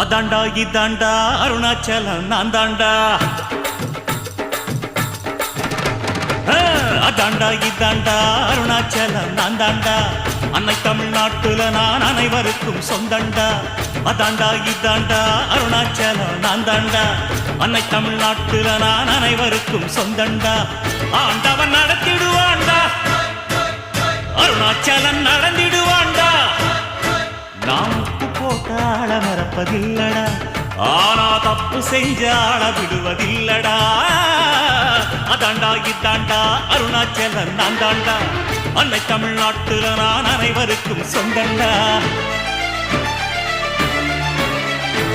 அதாண்டா இதாண்டா அருணாச்சலம் நான் தாண்டா. அதாண்டா இதாண்டா அருணாச்சலம் நான் தாண்டா. அன்னை தமிழ்நாட்டுல நான் அனைவருக்கும் சொந்தண்டா. அதாண்டா இதாண்டா அருணாச்சலம் நான் தாண்டா. அன்னை தமிழ்நாட்டுல நான் அனைவருக்கும் சொந்தண்டா. ஆண்டவன் நடத்திடுவாண்டா, அருணாச்சலம் நடந்திடுவாண்டா. நாம் உப்பு போட்ட ஆள மறப்பதில்லடா, ஆனா தப்பு செஞ்ச ஆள விடுவதில்லடா. அதாண்டா இதாண்டா அருணாச்சலம் நான் தாண்டா. அன்னை தமிழ்நாட்டுல நான் அனைவருக்கும் சொந்தண்டா.